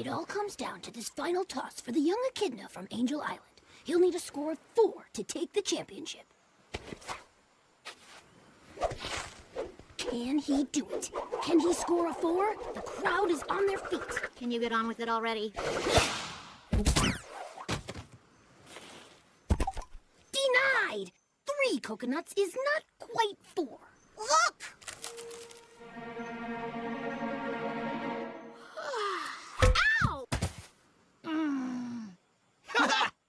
It all comes down to this final toss for the young echidna from Angel Island. He'll need a score of 4 to take the championship. Can he do it? Can he score a 4? The crowd is on their feet. Can you get on with it already? Denied! 3 coconuts is not quite 4. Look! Ow!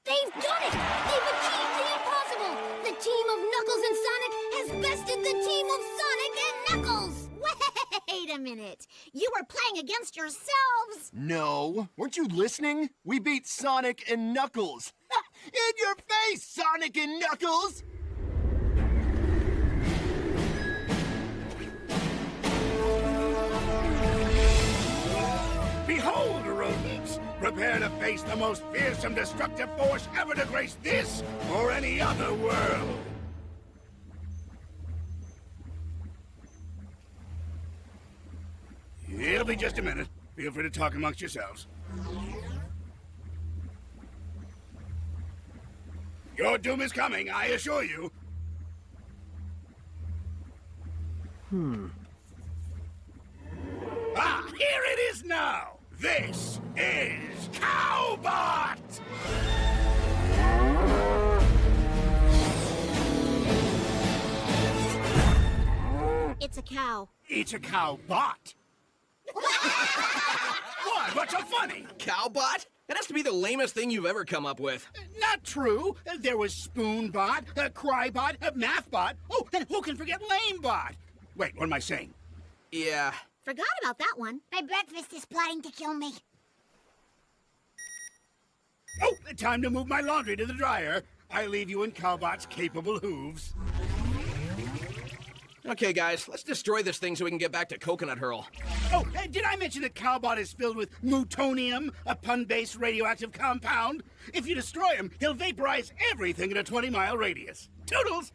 They've done it! They've achieved the impossible! The team of Knuckles and Sonic has bested the team of Sonic and Knuckles! Wait a minute. You were playing against yourselves. No, weren't you listening? We beat Sonic and Knuckles. In your face, Sonic and Knuckles! Behold, rodents! Prepare to face the most fearsome destructive force ever to grace this or any other world! It'll be just a minute. Feel free to talk amongst yourselves. Your doom is coming, I assure you. Ah, here it is now! This is Cowbot! It's a cow. It's a Cowbot! What? What's so funny? Cowbot? That has to be the lamest thing you've ever come up with. Not true. There was Spoonbot, Crybot, Mathbot. Oh, and who can forget Lamebot? Wait, what am I saying? Yeah. Forgot about that one. My breakfast is plotting to kill me. Oh, time to move my laundry to the dryer. I leave you in Cowbot's capable hooves. Okay, guys, let's destroy this thing so we can get back to Coconut Hurl. Oh, did I mention that Cowbot is filled with mutonium, a pun-based radioactive compound? If you destroy him, he'll vaporize everything in a 20-mile radius. Toodles!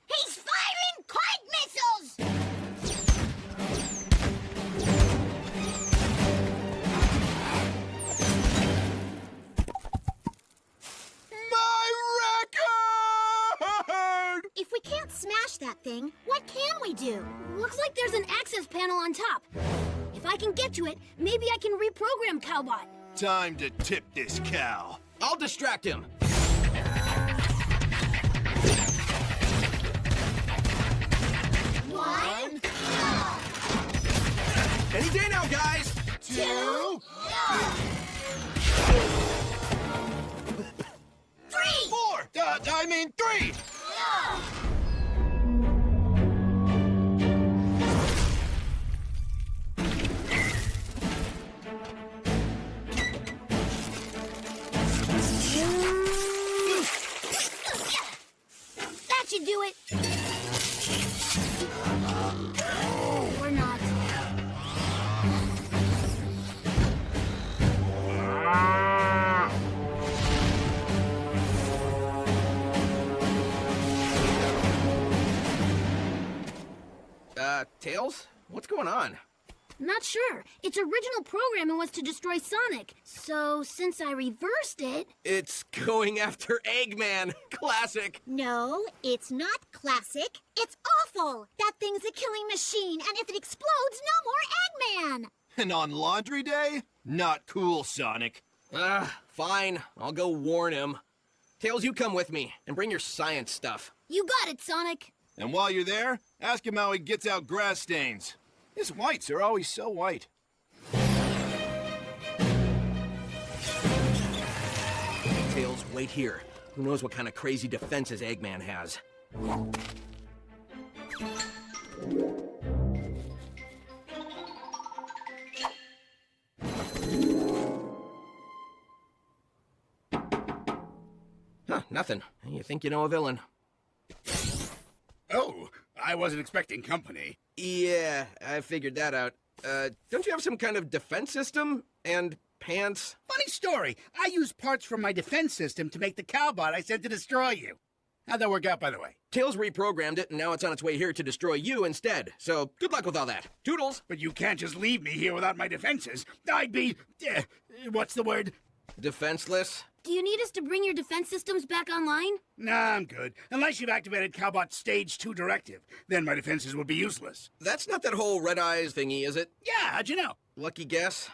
He's firing kite missiles! My record! If we can't smash that thing, what can we do? Looks like there's an access panel on top. If I can get to it, maybe I can reprogram Cowbot. Time to tip this cow. I'll distract him. One, Any day now, guys. 2, 3! 4! I mean 3! That should do it. Or not. Tails? What's going on? Not sure. Its original programming was to destroy Sonic. So, since I reversed it... It's going after Eggman. Classic. No, it's not classic. It's awful. That thing's a killing machine, and if it explodes, no more Eggman. And on Laundry Day? Not cool, Sonic. Fine. I'll go warn him. Tails, you come with me, and bring your science stuff. You got it, Sonic. And while you're there, ask him how he gets out grass stains. His whites are always so white. Tails, wait here. Who knows what kind of crazy defenses Eggman has? Huh, nothing. You think you know a villain. Oh, I wasn't expecting company. Yeah, I figured that out. Don't you have some kind of defense system? And pants? Funny story. I used parts from my defense system to make the Cowbot I sent to destroy you. How'd that work out, by the way? Tails reprogrammed it, and now it's on its way here to destroy you instead. So, good luck with all that. Toodles! But you can't just leave me here without my defenses. I'd be... what's the word? Defenseless? Do you need us to bring your defense systems back online? Nah, I'm good. Unless you've activated Cowbot's Stage 2 directive. Then my defenses would be useless. That's not that whole red eyes thingy, is it? Yeah, how'd you know? Lucky guess?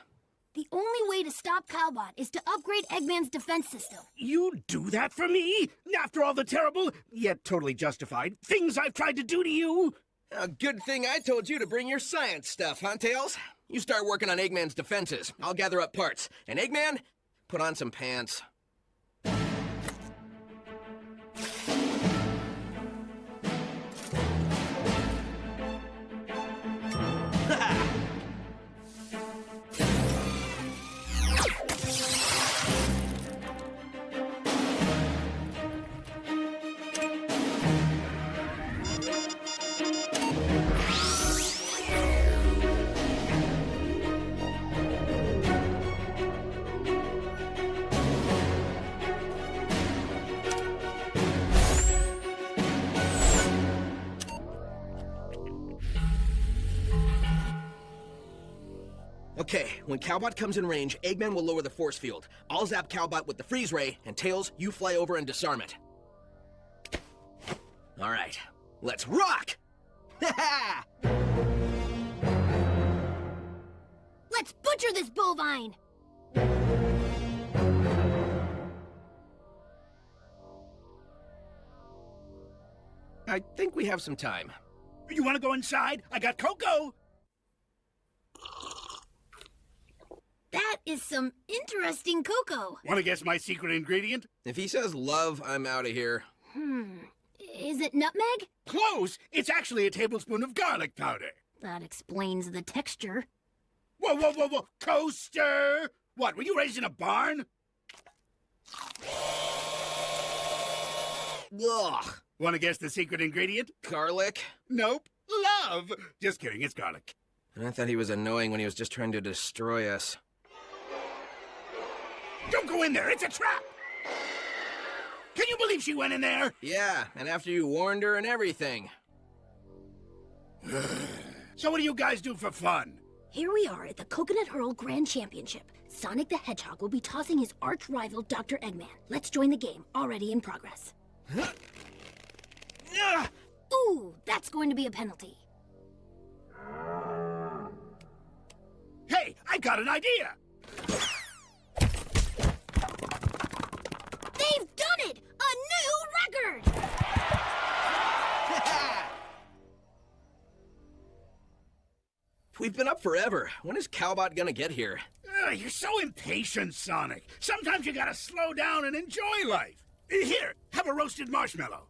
The only way to stop Cowbot is to upgrade Eggman's defense system. You do that for me? After all the terrible, yet totally justified, things I've tried to do to you? A good thing I told you to bring your science stuff, huh, Tails? You start working on Eggman's defenses. I'll gather up parts. And Eggman, put on some pants. Okay, when Cowbot comes in range, Eggman will lower the force field. I'll zap Cowbot with the freeze ray, and Tails, you fly over and disarm it. All right, let's rock! Ha Let's butcher this bovine! I think we have some time. You want to go inside? I got cocoa. That is some interesting cocoa. Want to guess my secret ingredient? If he says love, I'm out of here. Is it nutmeg? Close! It's actually a tablespoon of garlic powder. That explains the texture. Whoa, whoa, whoa, whoa! Coaster! What, were you raised in a barn? Ugh, Want to guess the secret ingredient? garlic? Nope. Love! Just kidding, it's garlic. And I thought he was annoying when he was just trying to destroy us. Don't go in there, it's a trap! Can you believe she went in there? Yeah, and after you warned her and everything. So what do you guys do for fun? Here we are at the Coconut Hurl Grand Championship. Sonic the Hedgehog will be tossing his arch-rival Dr. Eggman. Let's join the game, already in progress. Ooh, that's going to be a penalty. Hey, I got an idea! They've done it! A new record! We've been up forever. When is Cowbot gonna get here? You're so impatient, Sonic. Sometimes you gotta slow down and enjoy life. Here, have a roasted marshmallow.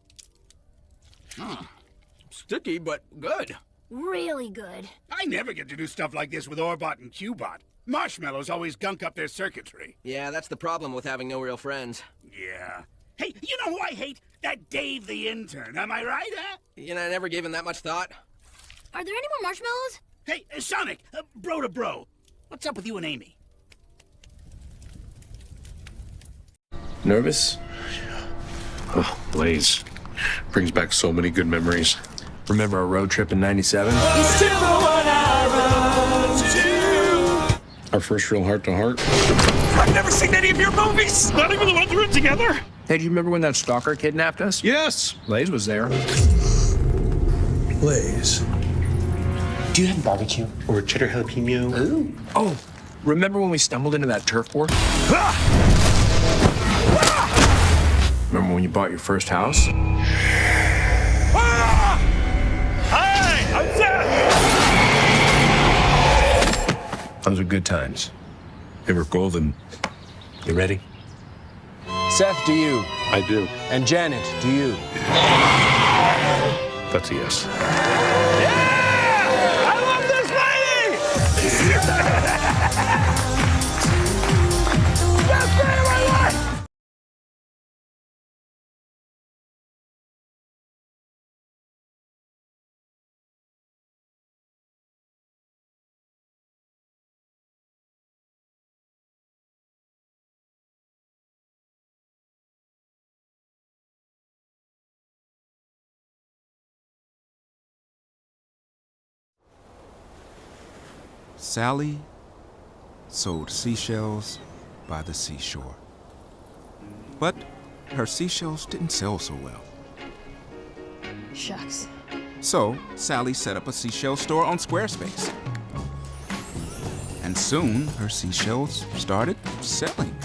Sticky, but good. Really good. I never get to do stuff like this with Orbot and Qbot. Marshmallows always gunk up their circuitry. Yeah, that's the problem with having no real friends. Yeah. Hey, you know who I hate? That Dave the intern. Am I right, huh? You know, I never gave him that much thought. Are there any more marshmallows? Hey, Sonic, bro to bro. What's up with you and Amy? Nervous? Oh, Blaze. Brings back so many good memories. Remember our road trip in '97? Our first real heart-to-heart? I've never seen any of your movies! Not even the ones we're in together! Hey, do you remember when that stalker kidnapped us? Yes! Blaze was there. Blaze. Do you have barbecue or cheddar jalapeno? Ooh. Oh, remember when we stumbled into that turf war? Remember when you bought your first house? Hi! I'm Seth! Those were good times. They were golden. You ready? Seth, do you? I do. And Janet, do you? That's a yes. I love this lady! Sally sold seashells by the seashore. But her seashells didn't sell so well. Shucks. So Sally set up a seashell store on Squarespace. And soon her seashells started selling.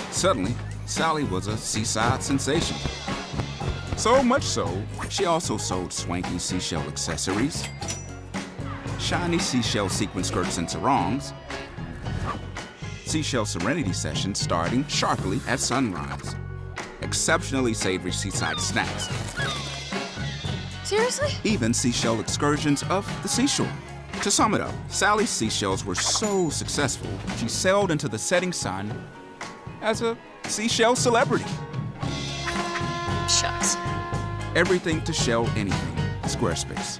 Suddenly, Sally was a seaside sensation. So much so, she also sold swanky seashell accessories, shiny seashell sequin skirts and sarongs, seashell serenity sessions starting sharply at sunrise, exceptionally savory seaside snacks, Seriously? even seashell excursions of the seashore. To sum it up, Sally's seashells were so successful, she sailed into the setting sun as a seashell celebrity. Shucks. Everything to shell anything. Squarespace.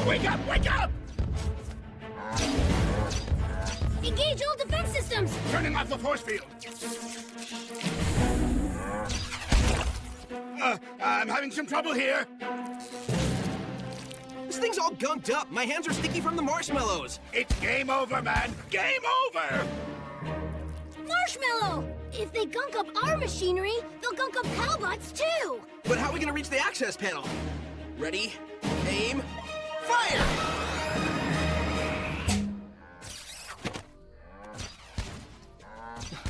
Wake up! Wake up! Engage all defense systems! Turning off the force field. I'm having some trouble here. This thing's all gunked up. My hands are sticky from the marshmallows. It's game over, man. Game over! Marshmallow! If they gunk up our machinery, they'll gunk up Hellbots too! But how are we gonna reach the access panel? Ready, aim, fire!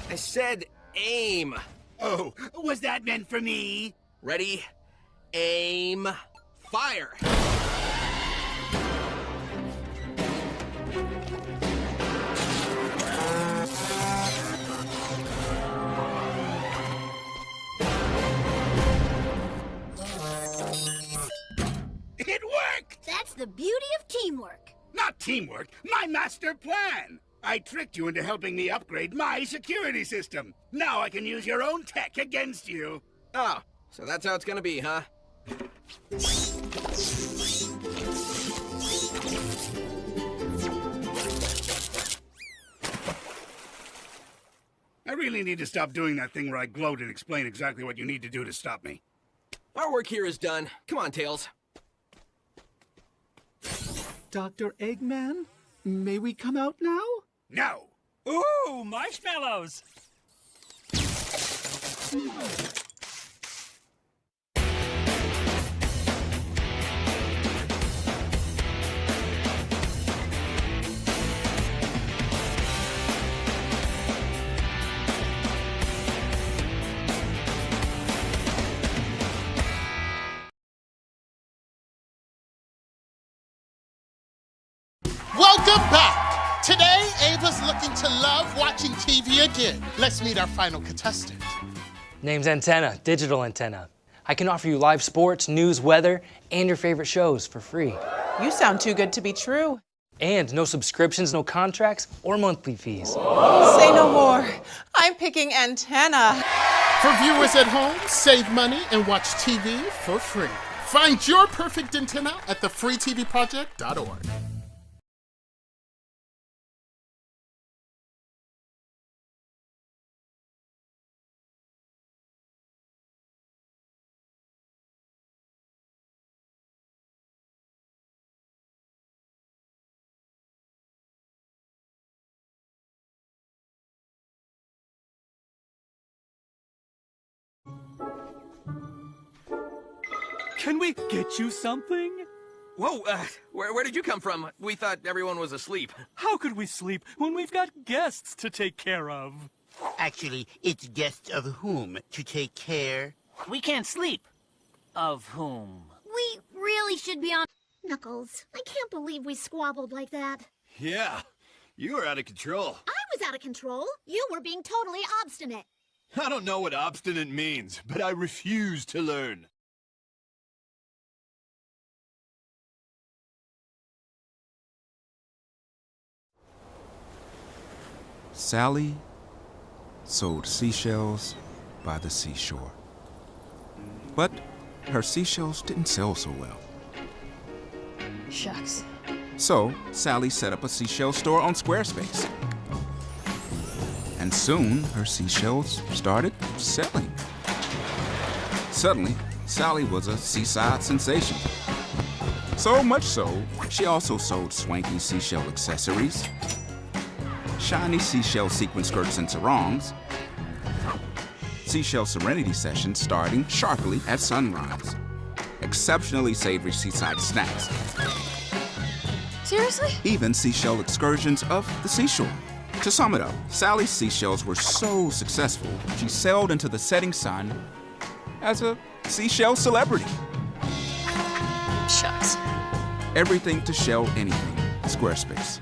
I said aim. Oh, was that meant for me? Ready, aim, fire! It worked! That's the beauty of teamwork. Not teamwork, my master plan! I tricked you into helping me upgrade my security system. Now I can use your own tech against you. Oh, so that's how it's gonna be, huh? I really need to stop doing that thing where I gloat and explain exactly what you need to do to stop me. Our work here is done. Come on, Tails. Dr. Eggman, may we come out now? No! Ooh, marshmallows! Welcome back! Today, Ava's looking to love watching TV again. Let's meet our final contestant. Name's Antenna, digital antenna. I can offer you live sports, news, weather, and your favorite shows for free. You sound too good to be true. And no subscriptions, no contracts, or monthly fees. Say no more. I'm picking Antenna. For viewers at home, save money and watch TV for free. Find your perfect antenna at thefreetvproject.org. Can we get you something? Whoa, where did you come from? We thought everyone was asleep. How could we sleep when we've got guests to take care of? Actually, it's guests of whom to take care. We can't sleep. Of whom? We really should be on... Knuckles, I can't believe we squabbled like that. Yeah, you were out of control. I was out of control. You were being totally obstinate. I don't know what obstinate means, but I refuse to learn. Sally sold seashells by the seashore. But her seashells didn't sell so well. Shucks. So Sally set up a seashell store on Squarespace. And soon her seashells started selling. Suddenly, Sally was a seaside sensation. So much so, she also sold swanky seashell accessories, shiny seashell sequin skirts and sarongs, seashell serenity sessions starting sharply at sunrise, exceptionally savory seaside snacks, Seriously? even seashell excursions of the seashore. To sum it up, Sally's seashells were so successful, she sailed into the setting sun as a seashell celebrity. Shucks. Everything to shell anything. Squarespace.